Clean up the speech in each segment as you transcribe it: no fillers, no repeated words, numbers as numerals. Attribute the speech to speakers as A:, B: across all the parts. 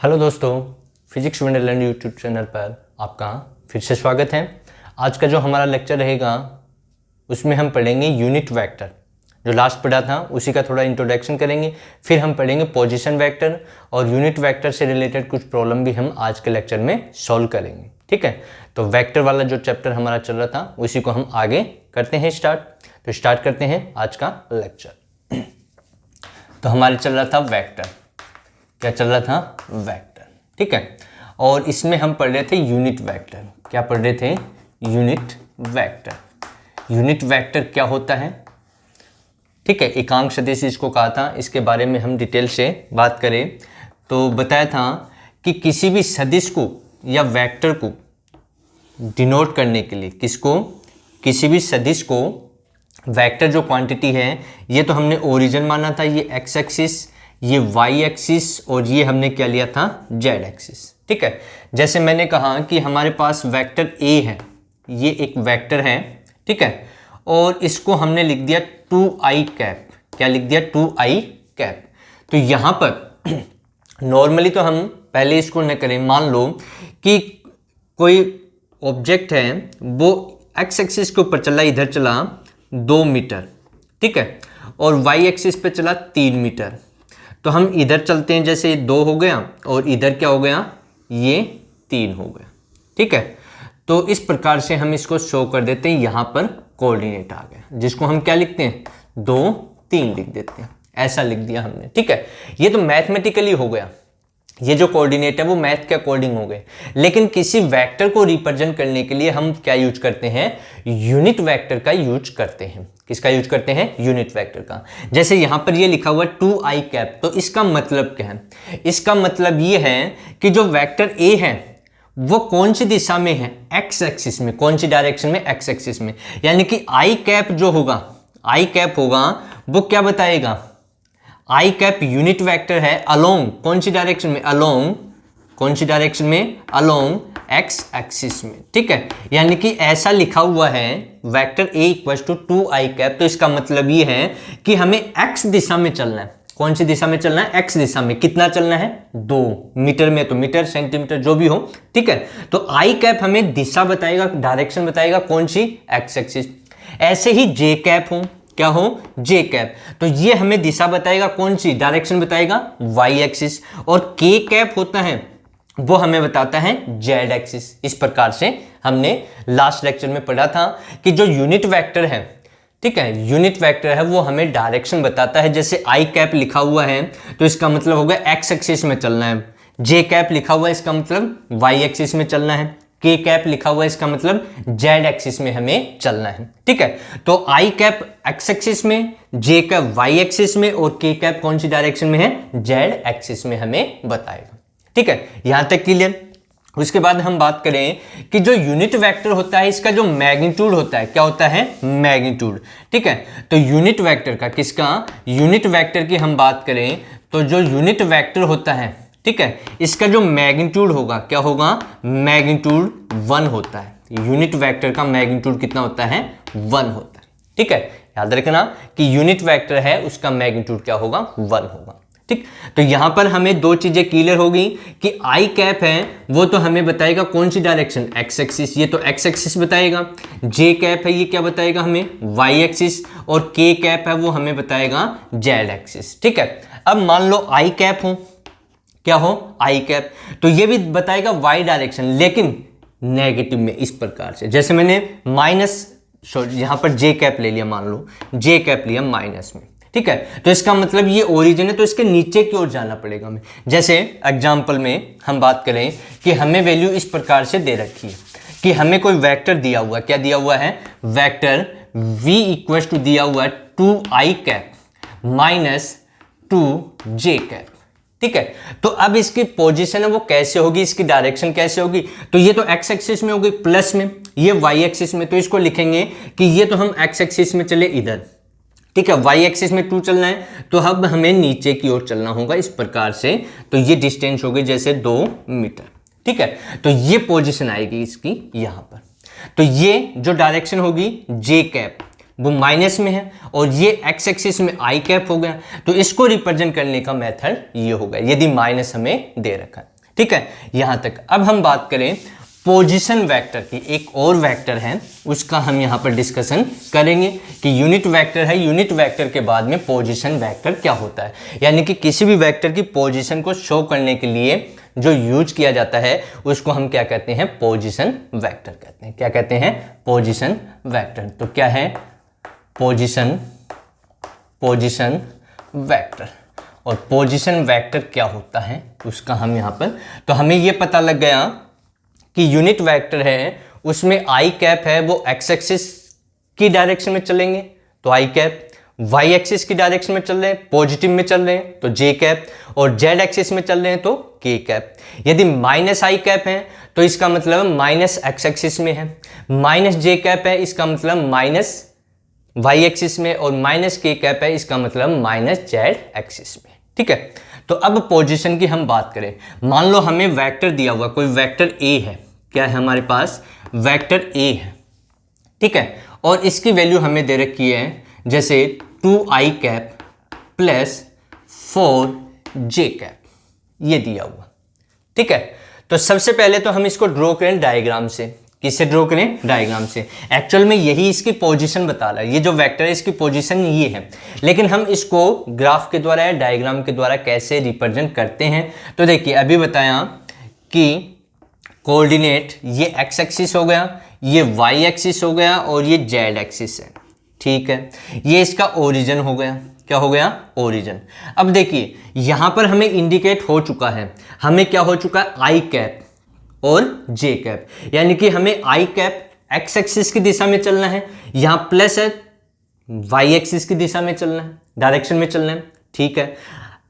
A: Hello दोस्तों, physics Wonderland YouTube channel पर आपका फिर से स्वागत है। आज का जो हमारा लेक्चर रहेगा उसमें हम पढ़ेंगे यूनिट वेक्टर। जो लास्ट पढ़ा था उसी का थोड़ा इंट्रोडक्शन करेंगे, फिर हम पढ़ेंगे पोजीशन वेक्टर और यूनिट वेक्टर से रिलेटेड कुछ प्रॉब्लम भी हम आज के लेक्चर में सॉल्व करेंगे। ठीक है, तो वेक्टर वाला जो चैप्टर हमारा चल रहा था उसी को हम आगे करते हैं स्टार्ट। तो स्टार्ट करते हैं आज का लेक्चर। तो हमारे चल रहा था वेक्टर, क्या चल रहा था? वेक्टर। ठीक है, और इसमें हम पढ़ रहे थे यूनिट वेक्टर। क्या पढ़ रहे थे? Unit vector. यूनिट वेक्टर क्या होता है? ठीक है, एकांक सदिश इसको कहा था। इसके बारे में हम डिटेल से बात करें तो बताया था कि किसी भी सदिश को या वेक्टर को डिनोट करने के लिए, किसको? किसी भी सदिश को, वेक्टर जो क्वांटिटी है ये तो हमने ओरिजिन माना था, ये एक्स एक्सिस, ये वाई एक्सिस और ये हमने क्या लिया था? Z axis. ठीक है, जैसे मैंने कहा कि हमारे पास वेक्टर ए है, ये एक वेक्टर है। ठीक है, और इसको हमने लिख दिया 2i कैप। क्या लिख दिया? 2i cap. तो यहाँ पर नॉर्मली तो हम पहले इसको न करें, मान लो कि कोई ऑब्जेक्ट है वो एक्स एक्सिस के ऊपर चला, इधर चला 2 मीटर। ठीक है, और वाई एक्सिस पे चला 3 मीटर। तो हम इधर चलते हैं, जैसे 2 हो गया और इधर क्या हो गया? ये 3 हो गया। ठीक है, तो इस प्रकार से हम इसको शो कर देते हैं। यहाँ पर कोऑर्डिनेट आ गया, जिसको हम क्या लिखते हैं? 2, 3 लिख देते हैं। ऐसा लिख दिया हमने। ठीक है, ये तो मैथमेटिकली हो गया, ये जो कोऑर्डिनेट है वो मैथ के अकॉर्डिंग हो गए। लेकिन किसी वेक्टर को रिप्रेजेंट करने के लिए हम क्या यूज करते हैं? यूनिट वेक्टर का यूज करते हैं। किसका यूज करते हैं? यूनिट वेक्टर का। जैसे यहां पर ये लिखा हुआ 2i कैप, तो इसका मतलब क्या है? इसका मतलब ये है कि जो वेक्टर ए है वो कौन सी दिशा में है? एक्स एक्सिस में। कौन सी डायरेक्शन में? एक्स एक्सिस में। यानी कि आई कैप जो होगा, आई कैप होगा वो क्या बताएगा? आई कैप यूनिट वेक्टर है अलोंग कौन सी डायरेक्शन में? अलोंग कौन सी डायरेक्शन में? अलोंग एक्स एक्सिस में। ठीक है, यानी कि ऐसा लिखा हुआ है vector A equals to 2i cap. तो इसका मतलब ये है कि हमें एक्स दिशा में चलना है। कौन सी दिशा में चलना है? एक्स दिशा में। कितना चलना है? 2 मीटर में तो मीटर, सेंटीमीटर जो भी हो। ठीक है, तो आई कैप हमें दिशा बताएगा, डायरेक्शन बताएगा, कौन सी? X axis. ऐसे ही जे कैप हो, क्या हो? जे कैप, तो ये हमें दिशा बताएगा, कौन सी? डायरेक्शन बताएगा, वाई एक्सिस। और के कैप होता है वो हमें बताता है जेड एक्सिस। इस प्रकार से हमने लास्ट लेक्चर में पढ़ा था कि जो यूनिट वेक्टर है, ठीक है, यूनिट वेक्टर है वो हमें डायरेक्शन बताता है। जैसे आई कैप लिखा हुआ है तो इसका मतलब होगा एक्स एक्सिस में चलना है। जे कैप लिखा हुआ है इसका मतलब वाई एक्सिस में चलना है। के कैप लिखा हुआ है इसका मतलब जेड एक्सिस में हमें चलना है। ठीक है, तो आई कैप एक्स एक्सिस में, जे कैप वाई एक्सिस में और के कैप कौन सी डायरेक्शन में है? जेड एक्सिस में हमें बताएगा। ठीक है, यहां तक क्लियर? उसके बाद हम बात करें कि जो यूनिट वेक्टर होता है इसका जो मैग्नीट्यूड होता है, क्या होता है? मैग्नीट्यूड। ठीक है, तो यूनिट वेक्टर का, किसका? यूनिट वेक्टर की हम बात करें तो जो यूनिट वेक्टर होता है, ठीक है, इसका जो मैग्नीट्यूड होगा, क्या होगा? मैग्नीट्यूड 1 होता है। यूनिट वेक्टर का मैग्नीट्यूड कितना होता है? 1 होता है। ठीक है, याद रखना कि यूनिट वेक्टर है उसका मैग्नीट्यूड क्या होगा? 1 होगा। ठीक, तो यहां पर हमें 2 चीजें क्लियर हो गई कि आई कैप है वो तो हमें बताएगा कौन सी डायरेक्शन? एक्स एक्सिस, ये तो एक्स एक्सिस बताएगा। जे कैप है ये क्या बताएगा हमें? Y axis. और के कैप है वो हमें बताएगा जेड एक्सिस। ठीक है, अब मान लो आई कैप हो, क्या हो? आई कैप, तो ये भी बताएगा वाई डायरेक्शन, लेकिन नेगेटिव में। इस प्रकार से, जैसे मैंने माइनस, यहां पर जे कैप ले लिया, मान लो जे कैप लिया माइनस में। ठीक है, तो इसका मतलब ये ओरिजिन है तो इसके नीचे की ओर जाना पड़ेगा हमें। जैसे एग्जांपल में हम बात करें कि हमें वैल्यू इस प्रकार से दे रखी है कि हमें कोई वेक्टर दिया हुआ है। क्या दिया हुआ है? वेक्टर v इक्वल्स टू दिया हुआ है 2i cap minus 2j cap. ठीक है, तो अब इसकी पोजीशन है वो कैसे होगी, इसकी डायरेक्शन कैसे होगी? तो ये तो एक्स एक्सिस में होगी प्लस में, ये वाई एक्सिस में। तो इसको लिखेंगे कि ये तो हम एक्स एक्सिस में चले इधर, ठीक है, वाई एक्सिस में 2 चलना है तो अब हमें नीचे की ओर चलना होगा इस प्रकार से। तो ये डिस्टेंस होगी जैसे 2 मीटर। ठीक है, तो ये पोजीशन आएगी इसकी यहां पर। तो ये जो डायरेक्शन होगी जे कैप वो माइनस में है और ये एक्स एक्सिस में आई कैप हो गया। तो इसको रिप्रेजेंट करने का मेथड ये होगा यदि माइनस हमें दे रखा है। ठीक है, यहां तक। अब हम बात करें पोजीशन वेक्टर की, एक और वेक्टर है उसका हम यहां पर डिस्कशन करेंगे कि यूनिट वेक्टर है, यूनिट वेक्टर के बाद में पोजीशन वेक्टर क्या होता है। यानी कि किसी भी वेक्टर की पोजीशन को शो करने के लिए जो यूज किया जाता है उसको हम क्या कहते हैं, पोजीशन वेक्टर कहते हैं। क्या कहते हैं, पोजीशन वेक्टर। तो क्या है, पोजीशन वेक्टर। और पोजीशन वेक्टर क्या होता है उसका हम यहां पर, तो हमें यह पता लग गया कि यूनिट वेक्टर है उसमें आई कैप है वो एक्स एक्सिस की डायरेक्शन में चलेंगे तो आई कैप, वाई एक्सिस की डायरेक्शन में चल रहे हैं, पॉजिटिव में चल रहे हैं तो जे कैप, और जेड एक्सिस में चल रहे हैं तो के कैप। यदि माइनस आई कैप है तो इसका मतलब माइनस एक्स एक्सिस में है, माइनस जे कैप है इसका मतलब माइनस वाई एक्सिस में, और माइनस के कैप है इसका मतलब माइनस जेड एक्सिस में। ठीक है, तो अब पोजीशन की हम बात करें। मान लो हमें वेक्टर दिया हुआ, कोई वेक्टर ए है, क्या है हमारे पास, वेक्टर ए है। ठीक है, और इसकी वैल्यू हमें दे रखी है जैसे 2i cap plus 4j cap, ये दिया हुआ। ठीक है, तो सबसे पहले तो हम इसको ड्रॉ करें डायग्राम से। किससे ड्रॉ करें, डायग्राम से। एक्चुअल में यही इसकी पोजीशन बता रहा है, ये जो वेक्टर है इसकी पोजीशन ये है, लेकिन हम इसको ग्राफ के द्वारा या डायग्राम के द्वारा कैसे रिप्रेजेंट करते हैं। तो देखिए अभी बताया कि कोऑर्डिनेट ये एक्स एक्सिस हो गया, ये वाई एक्सिस हो गया और ये जेड एक्सिस है। ठीक है, ये इसका ओरिजिन हो गया। क्या हो गया, ओरिजिन। अब देखिए यहां पर हमें इंडिकेट हो चुका है, हमें क्या हो चुका है, आई कैप और जे कैप, यानी कि हमें आई कैप एक्स एक्सिस की दिशा में चलना है, यहां प्लस है वाई एक्सिस की दिशा में चलना है, डायरेक्शन में चलना है। ठीक है,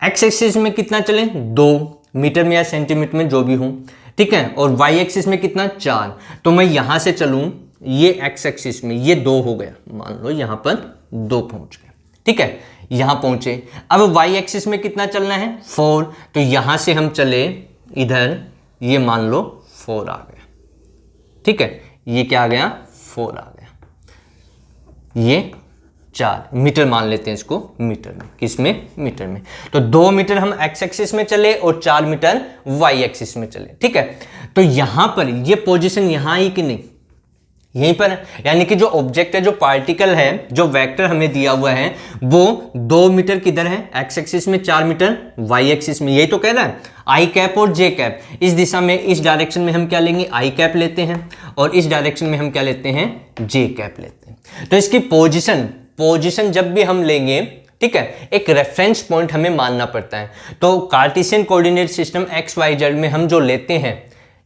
A: एक्स एक्सिस में कितना चले, 2 मीटर में या सेंटीमीटर में जो भी हो। ठीक है, और वाई एक्सिस में कितना, 4। तो मैं यहां से चलूं, ये एक्स एक्सिस में ये 2 हो गया, मान लो यहां पर 2 पहुंच गए। ठीक है, यहां पहुंचे। अब वाई एक्सिस में कितना चलना है, 4। तो यहां से हम चले इधर, ये मान लो 4 आ गया। ठीक है, ये क्या आ गया, 4 आ गया। ये 4 मीटर मान लेते हैं इसको, मीटर में, किसमें, मीटर में। तो 2 मीटर हम एक्स एक्सिस में चले और 4 मीटर वाई एक्सिस में चले। ठीक है, तो यहां पर ये पोजीशन यहां आई कि नहीं, यहीं पर, यानी कि जो ऑब्जेक्ट है, जो पार्टिकल है, जो वेक्टर हमें दिया हुआ है वो 2 मीटर किधर है, एक्स एक्सिस में, 4 मीटर वाई एक्सिस में। यही तो कह रहा है, आई कैप और जे कैप, इस दिशा में, इस डायरेक्शन में हम क्या लेंगे, आई कैप लेते हैं, और इस डायरेक्शन में हम क्या लेते हैं, जे कैप लेते हैं। तो इसकी पोजीशन जब भी हम लेंगे, ठीक है, एक रेफरेंस पॉइंट हमें मानना पड़ता है। तो Cartesian coordinate system X Y Z में हम जो लेते हैं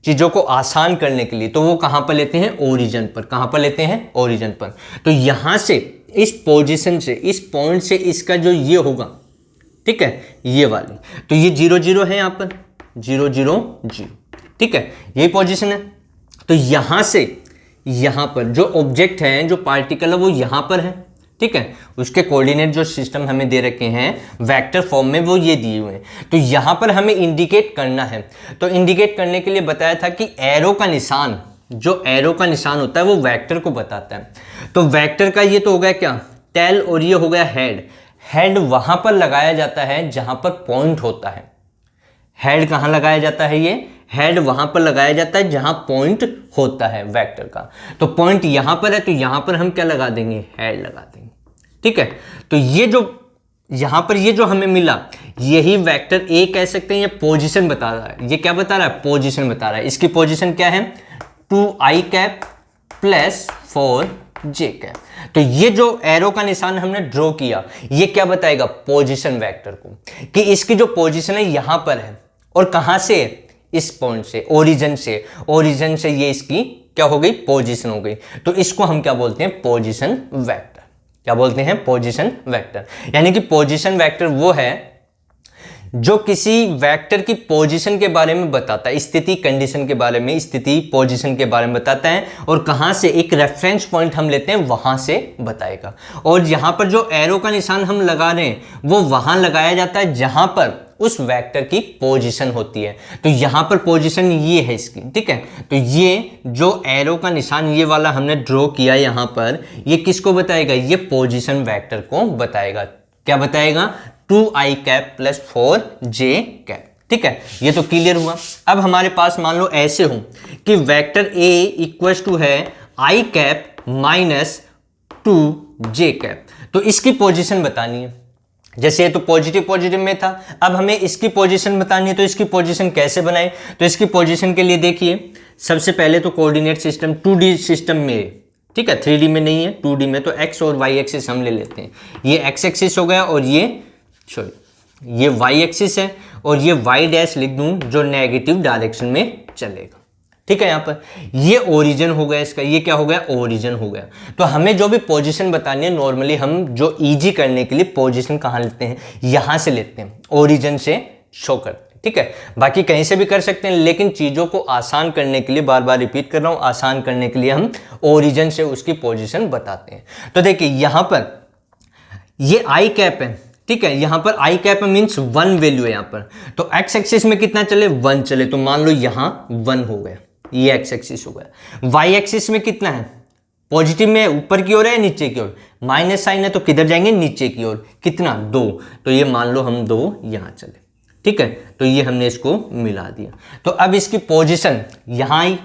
A: चीजों को आसान करने के लिए, तो वो कहां पर लेते हैं, ओरिजिन पर। कहां पर लेते हैं, ओरिजिन पर। तो यहां से, इस पोजीशन से, इस पॉइंट से इसका जो ये होगा, ठीक है, ये वाली, तो ये 0 0 है, यहां पर 0 0 0। ठीक है, यही पोजीशन है। तो यहां से यहां पर जो ऑब्जेक्ट है, जो पार्टिकल है, वो यहां पर है। ठीक है, उसके कोऑर्डिनेट जो सिस्टम हमें दे रखे हैं वेक्टर फॉर्म में, वो ये दिए हुए हैं। तो यहां पर हमें इंडिकेट करना है। तो इंडिकेट करने के लिए बताया था कि एरो का निशान, जो एरो का निशान होता है वो वेक्टर को बताता है। तो वेक्टर का ये तो हो गया क्या, टेल, और ये हो गया हेड। हेड वहां पर लगाया जाता है जहां पर पॉइंट होता है। हेड कहां लगाया जाता है, ये हेड वहां पर लगाया जाता है जहां पॉइंट होता है वेक्टर का। तो पॉइंट यहां पर है, तो यहां पर हम क्या लगा देंगे, हेड लगा देंगे। ठीक है, तो ये जो यहां पर ये जो हमें मिला, यही वेक्टर ए कह सकते हैं। ये पोजीशन बता रहा है, ये क्या बता रहा है, पोजीशन बता रहा है। इसकी पोजीशन क्या है, 2i cap plus 4j cap. तो ये जो एरो का निशान हमने ड्रॉ किया, ये क्या बताएगा, पोजीशन वेक्टर को, कि इसकी जो पोजीशन है यहां पर है, और कहां से, इस पॉइंट से, ओरिजिन से। ओरिजिन से ये इसकी क्या हो गई, पोजीशन हो गई। तो इसको हम क्या बोलते हैं, पोजीशन वेक्टर। क्या बोलते हैं, पोजीशन वेक्टर। यानी कि पोजीशन वेक्टर वो है जो किसी वेक्टर की पोजीशन के बारे में बताता है, स्थिति, कंडीशन के बारे में, स्थिति, पोजीशन के बारे में बताता है, और कहां से, एक रेफरेंस पॉइंट हम लेते हैं वहां से बताएगा। और यहां पर जो एरो का निशान हम लगा रहे हैं वो वहां लगाया जाता है जहां पर उस वेक्टर की पोजीशन होती है। तो यहां पर पोजीशन ये है इसकी। ठीक है, तो ये जो एरो का निशान ये वाला हमने ड्रॉ किया यहां पर, ये किसको बताएगा, ये पोजीशन वेक्टर को बताएगा। क्या बताएगा, 2i cap plus 4j cap. ठीक है, ये तो क्लियर हुआ। अब हमारे पास मान लो ऐसे हो कि वेक्टर ए इक्वल टू है आई कैप माइनस 2j कैप, तो इसकी पोजीशन बतानी है। जैसे ये तो पॉजिटिव पॉजिटिव में था, अब हमें इसकी पोजीशन बतानी है, तो इसकी पोजीशन कैसे बनाए? तो इसकी पोजीशन के लिए देखिए, सबसे पहले तो कोऑर्डिनेट सिस्टम 2D सिस्टम में, ठीक है, 3D में नहीं है, 2D में, तो x और y एक्सिस हम ले लेते हैं। ये x एक्सिस हो गया और ये y एक्सिस है, और ये y डैश लिख दूं जो नेगेटिव डायरेक्शन में चलेगा, ठीक है। यहाँ पर ये ओरिजिन हो गया इसका, ये क्या हो गया? ओरिजिन हो गया। तो हमें जो भी पोजीशन बतानी है, नॉर्मली हम जो इजी करने के लिए पोजीशन कहाँ लेते हैं? यहाँ से लेते हैं, ओरिजिन से शो करते हैं, ठीक है। बाकी कहीं से भी कर सकते हैं, लेकिन चीज़ों को आसान करने के लिए, बार बार रिपीट कर रहा हूँ, आसान करने के लिए हम ओरिजिन से उसकी पोजीशन बताते हैं। तो देखिए यहाँ पर ये आई कैप है, ठीक है, यहाँ पर आई कैप मीन्स 1 वैल्यू है यहाँ पर, तो एक्स एक्सिस में कितना चले? 1 चले, तो मान लो यहाँ 1 हो गया, ये एक्स एक्सिस हो गया। वाई एक्सिस में कितना है? पॉजिटिव में ऊपर की ओर है, नीचे की ओर, माइनस साइन है तो किधर जाएंगे? नीचे की ओर। कितना? 2, तो ये मान लो हम 2 यहाँ चले, ठीक है, तो ये हमने इसको मिला दिया। तो अब इसकी पोजीशन यहाँ आई,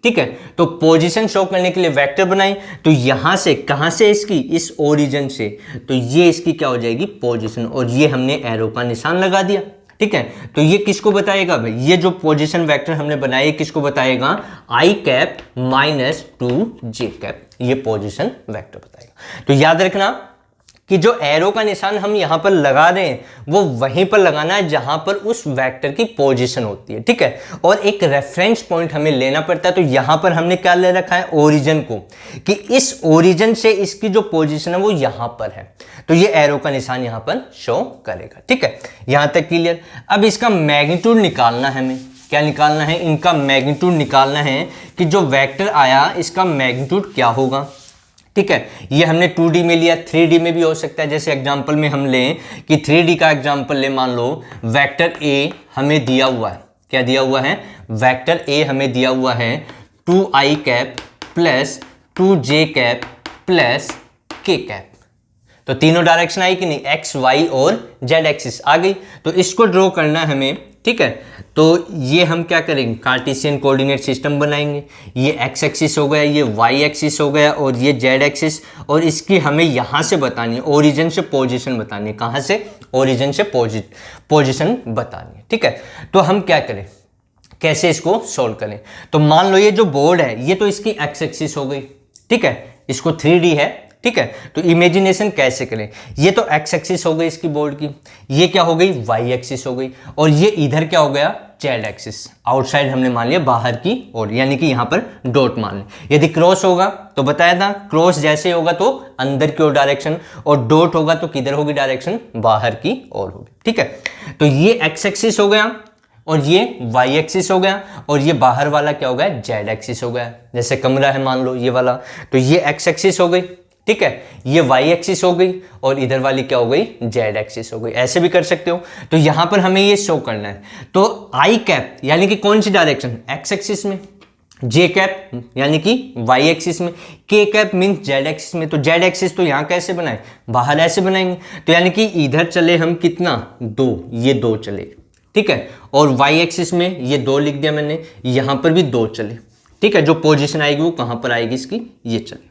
A: ठीक है, तो पोजीशन शो करने के लिए वेक्टर बनाई, तो यहां से, कहां से? इसकी इस ओरिजिन से, तो ये इसकी क्या हो जाएगी? पोजीशन, और ये हमने एरो का निशान लगा दिया, ठीक है। तो ये किसको बताएगा भाई? ये जो पोजीशन वेक्टर हमने बनाया किसको बताएगा? I cap minus 2j cap, ये पोजीशन वेक्टर बताएगा। तो याद रखना कि जो एरो का निशान हम यहाँ पर लगा रहे हैं वो वहीं पर लगाना है जहां पर उस वेक्टर की पोजीशन होती है, ठीक है। और एक रेफरेंस पॉइंट हमें लेना पड़ता है, तो यहां पर हमने क्या ले रखा है? ओरिजिन को, कि इस ओरिजिन से इसकी जो पोजीशन है वो यहां पर है, तो ये एरो का निशान यहां पर शो करेगा, ठीक है। यहां तक क्लियर। अब इसका मैग्नीट्यूड निकालना है हमें। क्या निकालना है? इनका मैग्नीट्यूड निकालना है कि जो वेक्टर आया इसका मैग्नीट्यूड क्या होगा, ठीक है। ये हमने 2D में लिया, 3D में भी हो सकता है। जैसे एग्जांपल में हम लें कि 3D का एग्जांपल ले, मान लो वेक्टर A हमें दिया हुआ है, क्या दिया हुआ है? वेक्टर A हमें दिया हुआ है 2i cap plus 2j cap plus k cap. तो तीनों डायरेक्शन आई कि नहीं? x, y और z एक्सिस आ गई। तो इसको ड्रॉ करना है हमें, ठीक है। तो ये हम क्या करेंगे? कार्टेशियन कोऑर्डिनेट सिस्टम बनाएंगे। ये x एक्सिस हो गया, ये y एक्सिस हो गया, और ये z एक्सिस, और इसकी हमें यहाँ से बतानी है, ओरिजिन से पोजीशन बतानी है। कहाँ से? ओरिजिन से पोजीशन बतानी है, ठीक है। तो हम क्या करें? कैसे इसको सोल्व करें? तो मान लो ये जो बोर्ड है ये तो इसकी x एक्सिस हो गई, ठीक है, इसको 3D है, ठीक है। तो इमेजिनेशन कैसे करें? ये तो x एक्सिस हो गई इसकी बोर्ड की, ये क्या हो गई? y एक्सिस हो गई, और ये इधर क्या हो गया? z axis. आउटसाइड हमने मान लिया बाहर की ओर, यानी कि यहाँ पर डॉट मान लें। यदि क्रॉस होगा तो बताया था, क्रॉस जैसे होगा तो अंदर की ओर डायरेक्शन, और डॉट होगा तो किधर होगी डायरेक्शन? बाहर की ओर होगी, ठीक है। तो ये x एक्सिस हो गया, और ये y एक्सिस हो गया, और ये बाहर वाला क्या हो गया? z एक्सिस हो गया। जैसे कमरा है मान लो ये वाला, तो ये x एक्सिस हो गई, ठीक है, ये y एक्सिस हो गई, और इधर वाली क्या हो गई? z एक्सिस हो गई। ऐसे भी कर सकते हो। तो यहां पर हमें ये शो करना है। तो आई कैप यानी कि कौन सी डायरेक्शन? x एक्सिस में, j कैप यानी कि y एक्सिस में, k cap means z axis में। तो z एक्सिस तो यहाँ कैसे बनाए? बाहर ऐसे बनाएंगे। तो यानी कि इधर चले हम कितना? 2, ये 2 चले, ठीक है, और y एक्सिस में ये 2 लिख दिया मैंने, यहाँ पर भी 2 चले, ठीक है। जो पोजीशन आएगी वो कहाँ पर आएगी इसकी? ये चले,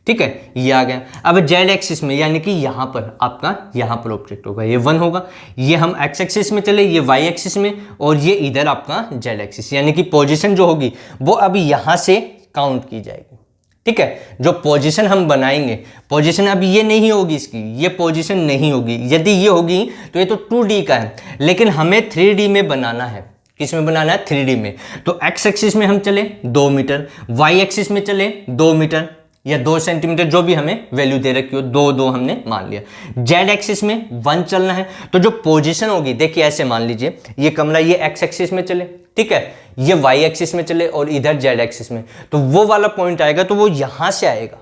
A: ठीक है, ये आ गया। अब z एक्सिस में यानी कि यहाँ पर आपका यहाँ पर ऑब्जेक्ट होगा, ये 1 होगा। ये हम x एक्सिस में चले, ये y एक्सिस में, और ये इधर आपका z एक्सिस, यानी कि पोजीशन जो होगी वो अब यहाँ से काउंट की जाएगी, ठीक है। जो पोजीशन हम बनाएंगे, पोजीशन अब ये नहीं होगी इसकी, ये पोजीशन नहीं होगी। यदि ये होगी तो ये तो 2D का है, लेकिन हमें 3D में बनाना है। किस में बनाना है? 3D में। तो x एक्सिस में हम चले 2 मीटर, y एक्सिस में चले 2 मीटर या 2 सेंटीमीटर, जो भी हमें वैल्यू दे रखी हो, 2 हमने मान लिया। z एक्सिस में 1 चलना है, तो जो पोजीशन होगी, देखिए ऐसे मान लीजिए ये कमरा ये x एक्सिस में चले, ठीक है, ये y एक्सिस में चले, और इधर z एक्सिस में, तो वो वाला पॉइंट आएगा तो वो यहां से आएगा,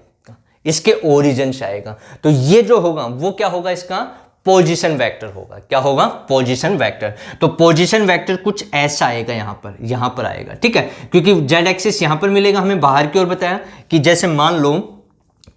A: इसके ओरिजिन से आएगा। तो ये जो होगा वो क्या होगा? इसका पोजीशन वेक्टर होगा। क्या होगा? Position vector. तो पोजीशन वेक्टर कुछ ऐसा आएगा, यहां पर आएगा, ठीक है, क्योंकि z एक्सिस यहां पर मिलेगा हमें बाहर की ओर। बताया कि जैसे मान लो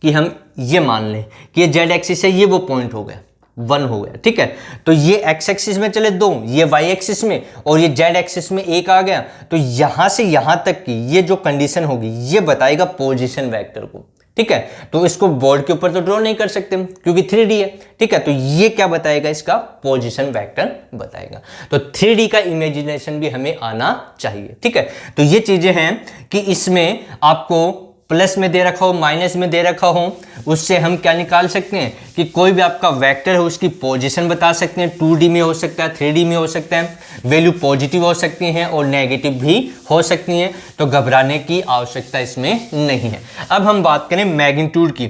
A: कि हम ये मान लें कि ये z एक्सिस है, ये वो पॉइंट हो गया, 1 हो गया, ठीक है। तो ये एक्स एक्सिस में चले 2, ये वाई एक्सिस में, और ये जेड एक्सिस में 1 आ गया। तो यहां से यहां तक की ये जो कंडीशन होगी ये बताएगा पोजीशन वेक्टर को, ठीक है। तो इसको बोर्ड के ऊपर तो ड्रॉ नहीं कर सकते क्योंकि 3D है, ठीक है। तो ये क्या बताएगा, इसका पोजीशन वेक्टर बताएगा। तो 3D का इमेजिनेशन भी हमें आना चाहिए, ठीक है। तो ये चीजें हैं कि इसमें आपको प्लस में दे रखा हो, माइनस में दे रखा हो, उससे हम क्या निकाल सकते हैं कि कोई भी आपका वेक्टर है उसकी पोजीशन बता सकते हैं। 2D में हो सकता है, 3D में हो सकता है, वैल्यू पॉजिटिव हो सकती हैं और नेगेटिव भी हो सकती हैं। तो घबराने की आवश्यकता इसमें नहीं है। अब हम बात करें मैग्नीट्यूड की,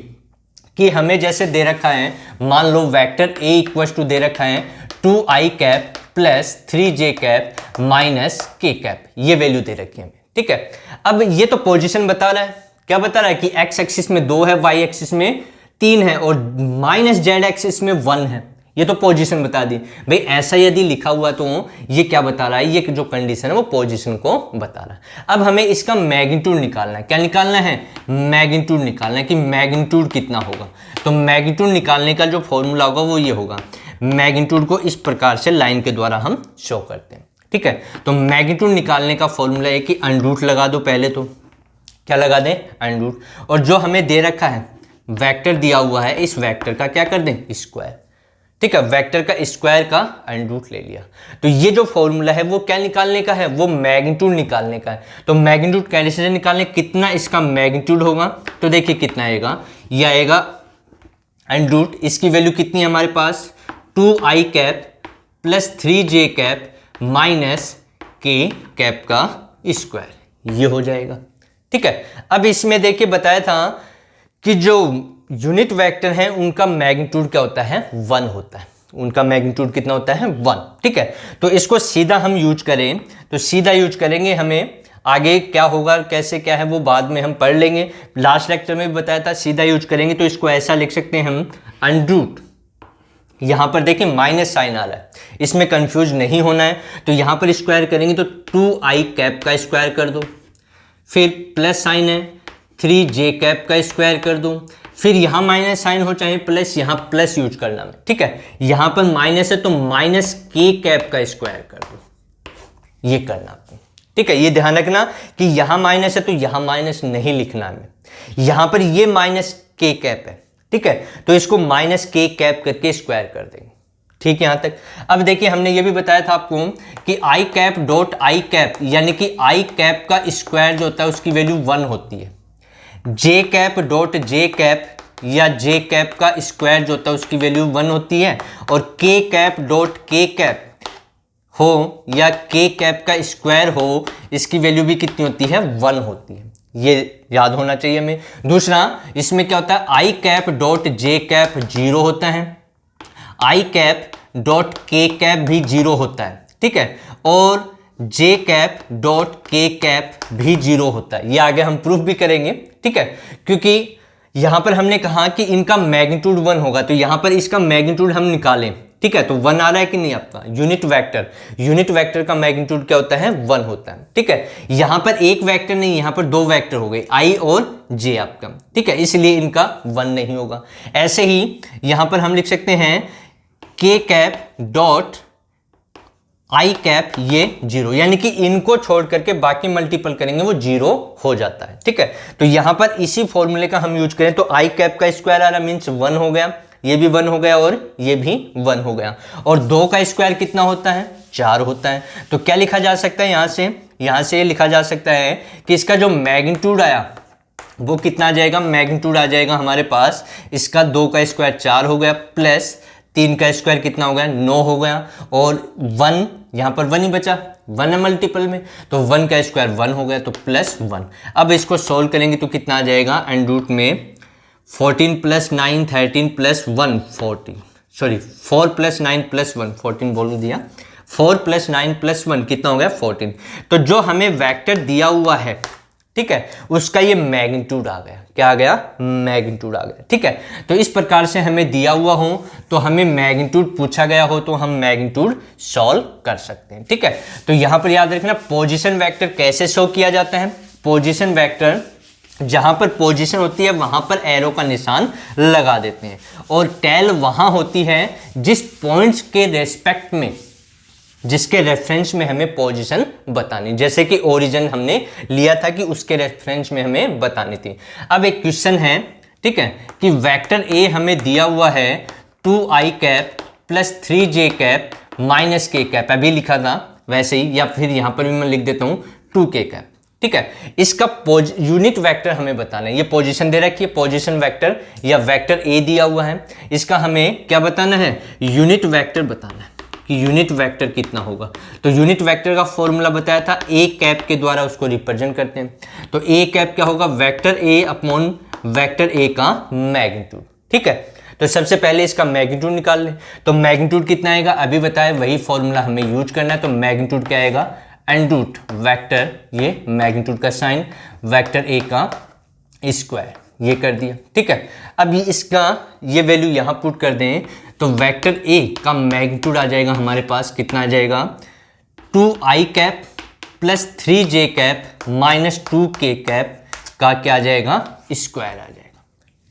A: कि हमें जैसे दे रखा है, मान लो वेक्टर A इक्वल टू दे रखा है 2i cap plus 3j cap minus k cap, ये वैल्यू दे रखी है हमें, ठीक है। अब ये तो पोजीशन बता रहा है, क्या बता रहा है कि x एक्सिस में 2 है, y एक्सिस में 3 है और माइनस z एक्सिस में 1 है। ये तो पोजीशन बता दी भाई। ऐसा यदि लिखा हुआ तो ये क्या बता रहा है, ये जो कंडीशन है वो पोजीशन को बता रहा है। अब हमें इसका मैग्नीट्यूड निकालना है। क्या निकालना है, मैग्नीट्यूड निकालना है कि मैग्नीट्यूड कितना होगा। तो मैग्नीट्यूड निकालने का जो फॉर्मूला होगा वो ये होगा। मैग्नीट्यूड को इस प्रकार से लाइन के द्वारा हम शो करते हैं, ठीक है। तो मैग्नीट्यूड निकालने का फॉर्मूला है कि अंडरूट लगा दो पहले, तो क्या लगा दें, अंडरूट, और जो हमें दे रखा है वेक्टर दिया हुआ है, इस वेक्टर का क्या कर दें, स्क्वायर, ठीक है। वेक्टर का स्क्वायर का अंडरूट ले लिया। तो ये जो फॉर्मूला है वो क्या निकालने का है, वो मैग्नीट्यूड निकालने का है। तो मैग्नीट्यूड कैसे निकालने, कितना इसका मैग्नीट्यूड होगा, तो देखिए कितना आएगा, ये आएगा अंडरूट, इसकी वैल्यू कितनी है हमारे पास, 2i cap plus 3j cap minus k cap का स्क्वायर, ये हो जाएगा, ठीक है। अब इसमें देखिए बताया था कि जो यूनिट वेक्टर हैं उनका मैग्नीट्यूड क्या होता है, 1 होता है। उनका मैग्नीट्यूड कितना होता है, 1, ठीक है। तो इसको सीधा हम यूज करें तो सीधा यूज करेंगे, हमें आगे क्या होगा, कैसे क्या है वो बाद में हम पढ़ लेंगे। लास्ट लेक्चर में भी बताया था, सीधा यूज करेंगे तो इसको ऐसा लिख सकते हैं हम, अंडरूट, यहां पर देखिए माइनस साइन आ रहा है, इसमें कंफ्यूज नहीं होना है। तो यहां पर स्क्वायर करेंगे तो 2i कैप का स्क्वायर कर दो, फिर प्लस साइन है 3j कैप का स्क्वायर कर दूं, फिर यहां माइनस साइन हो चाहे प्लस, यहां प्लस यूज करना है, ठीक है। यहां पर माइनस है तो माइनस k कैप का स्क्वायर कर दो, ये करना आपको, ठीक है। ये ध्यान रखना कि यहां माइनस है तो यहां माइनस नहीं लिखना है, यहां पर ये माइनस k कैप है, ठीक है। तो इसको माइनस k कैप करके स्क्वायर कर देंगे, ठीक है यहां तक। अब देखिए हमने ये भी बताया था आपको कि i cap dot i cap, यानी कि i कैप का स्क्वायर जो होता है उसकी वैल्यू 1 होती है। j cap dot j cap या j कैप का स्क्वायर जो होता है उसकी वैल्यू 1 होती है, और k cap dot k cap हो या k कैप का स्क्वायर हो, इसकी वैल्यू भी कितनी होती है, 1 होती है। ये याद होना चाहिए हमें। दूसरा, इसमें क्या होता है, i cap dot j cap 0 होता है, i cap dot k cap भी 0 होता है, ठीक है, और j cap dot k cap भी 0 होता है। ये आगे हम प्रूफ भी करेंगे, ठीक है, क्योंकि यहां पर हमने कहा कि इनका मैग्नीट्यूड 1 होगा, तो यहां पर इसका मैग्नीट्यूड हम निकालें, ठीक है। तो 1 आ रहा है कि नहीं आपका, यूनिट वेक्टर का मैग्नीट्यूड क्या होता है, 1 होता है, ठीक है। यहां पर एक वेक्टर नहीं, यहां पर 2 वेक्टर हो गए, i और j आपका, ठीक है, इसलिए इनका 1 नहीं होगा। ऐसे ही यहां पर हम लिख सकते हैं k cap dot i cap, ये 0, यानी कि इनको छोड़ करके बाकी मल्टीपल करेंगे वो 0 हो जाता है, ठीक है। तो यहां पर इसी फॉर्मूले का हम यूज करें तो i कैप का स्क्वायर आ रहा मीन्स 1 हो गया, ये भी 1 हो गया और ये भी 1 हो गया, और 2 का स्क्वायर कितना होता है, 4 होता है। तो क्या लिखा जा सकता है, यहां से लिखा जा सकता है कि इसका जो मैग्नीट्यूड आया वो कितना आ जाएगा, मैग्नीट्यूड आ जाएगा हमारे पास, इसका 2 का स्क्वायर 4 हो गया, प्लस 3 का स्क्वायर कितना हो गया, 9 हो गया, और 1 यहां पर 1 ही बचा, 1 है मल्टीपल में, तो 1 का स्क्वायर 1 हो गया, तो प्लस 1। अब इसको सोल्व करेंगे तो कितना आ जाएगा, अंडरूट में 14 plus 9 13 plus 1 14, sorry 4 plus 9 plus 1 14 बोल दिया, 4 प्लस 9 प्लस 1 कितना हो गया, 14। तो जो हमें वेक्टर दिया हुआ है, ठीक है, उसका ये मैग्नीट्यूड आ गया, क्या आ गया, मैग्नीट्यूड आ गया, ठीक है। तो इस प्रकार से हमें दिया हुआ हो तो हमें मैग्नीट्यूड पूछा गया हो तो हम मैग्नीट्यूड सॉल्व कर सकते हैं, ठीक है। तो यहां पर याद रखना पोजीशन वेक्टर कैसे शो किया जाता है। पोजीशन वेक्टर जहां पर पोजीशन होती है वहां पर एरो का निशान लगा देते हैं, और टेल वहां होती है जिस पॉइंट्स के रेस्पेक्ट में, जिसके रेफरेंस में हमें पोजीशन बतानी, जैसे कि ओरिजिन हमने लिया था कि उसके रेफरेंस में हमें बतानी थी। अब एक क्वेश्चन है, ठीक है, कि वेक्टर ए हमें दिया हुआ है 2i cap plus 3j cap minus k cap, अभी लिखा था वैसे ही, या फिर यहां पर भी मैं लिख देता हूं 2k कैप, ठीक है। इसका यूनिट वेक्टर हमें बताना है। ये पोजीशन दे रखी है, पोजीशन वेक्टर या वेक्टर ए दिया हुआ है, इसका हमें क्या बताना है, यूनिट वेक्टर बताना है कि यूनिट वेक्टर कितना होगा। तो यूनिट वेक्टर का फॉर्मूला बताया था, ए कैप के द्वारा उसको रिप्रेजेंट करते हैं। तो ए कैप क्या होगा, vector A upon vector A का मैग्नीट्यूड, ठीक है। तो सबसे पहले इसका मैग्नीट्यूड निकाल लें। तो मैग्नीट्यूड कितना आएगा, अभी बताया, वही फॉर्मूला हमें यूज करना है। तो मैग्नीट्यूड क्या आएगा, अंडर वेक्टर, ये मैग्नीट्यूड का साइन, वेक्टर ए का स्क्वायर, ये कर दिया, ठीक है। अब इसका ये वैल्यू यहां पुट कर दें तो वेक्टर ए का मैग्नीट्यूड आ जाएगा हमारे पास, कितना आ जाएगा, 2i cap plus 3j cap minus 2k cap का क्या आ जाएगा, स्क्वायर आ जाएगा,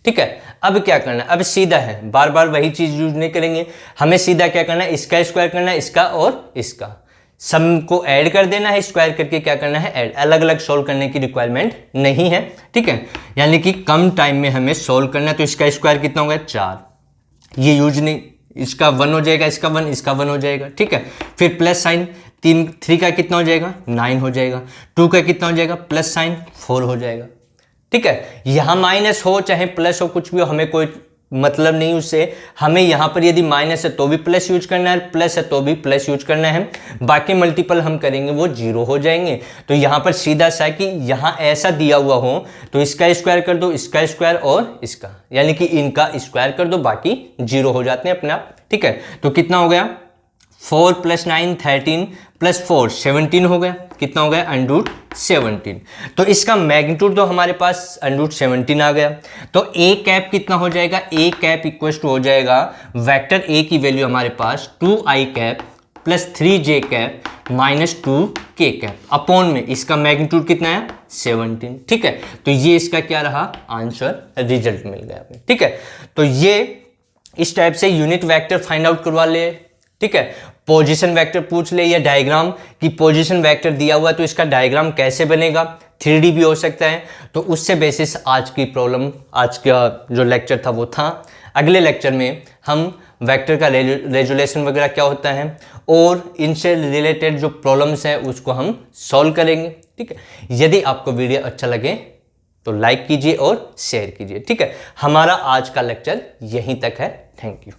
A: ठीक है। अब क्या करना है, अब सीधा है, बार बार वही चीज यूज नहीं करेंगे, हमें सीधा क्या करना है, इसका स्क्वायर करना है, इसका और इसका सम को ऐड कर देना है, स्क्वायर करके क्या करना है, ऐड। अलग अलग सोल्व करने की रिक्वायरमेंट नहीं है, ठीक है, यानी कि कम टाइम में हमें सोल्व करना है। तो इसका स्क्वायर कितना होगा, 4, ये यूज नहीं, इसका 1 हो जाएगा, इसका 1, इसका 1 हो जाएगा, ठीक है। फिर प्लस साइन, 3 का कितना हो जाएगा, 9 हो जाएगा, 2 का कितना हो जाएगा, प्लस साइन 4 हो जाएगा, ठीक है। यहां माइनस हो चाहे प्लस हो, कुछ भी हो, हमें कोई मतलब नहीं उससे। हमें यहां पर यदि माइनस है तो भी प्लस यूज करना है, प्लस है तो भी प्लस यूज करना है, बाकी मल्टीपल हम करेंगे वो 0 हो जाएंगे। तो यहां पर सीधा सा कि यहां ऐसा दिया हुआ हो तो इसका स्क्वायर कर दो, इसका स्क्वायर और इसका, यानी कि इनका स्क्वायर कर दो, बाकी 0 हो जाते हैं अपने आप, ठीक है। तो कितना हो गया, 4 + 9 13 + 4 17 हो गया, कितना हो गया, √17। तो इसका मैग्नीट्यूड तो हमारे पास √17 आ गया। तो ए कैप कितना हो जाएगा, ए कैप इक्वल टू हो जाएगा, वेक्टर ए की वैल्यू हमारे पास 2i cap plus 3j cap minus 2k cap upon में इसका मैग्नीट्यूड कितना है, 17, ठीक है। तो ये इसका क्या रहा, आंसर, रिजल्ट मिल गया हमें, ठीक है। तो ये इस टाइप से यूनिट वेक्टर फाइंड आउट करवा ले, ठीक है। पोजीशन वेक्टर पूछ ले या डायग्राम, कि पोजीशन वेक्टर दिया हुआ है तो इसका डायग्राम कैसे बनेगा, 3D भी हो सकता है। तो उससे बेसिस आज की प्रॉब्लम, आज का जो लेक्चर था वो था। अगले लेक्चर में हम वेक्टर का रेजुलेशन वगैरह क्या होता है और इनसे रिलेटेड जो प्रॉब्लम्स हैं उसको हम सॉल्व करेंगे, ठीक है। यदि आपको वीडियो अच्छा लगे तो लाइक कीजिए और शेयर कीजिए, ठीक है। हमारा आज का लेक्चर यहीं तक है, थैंक यू।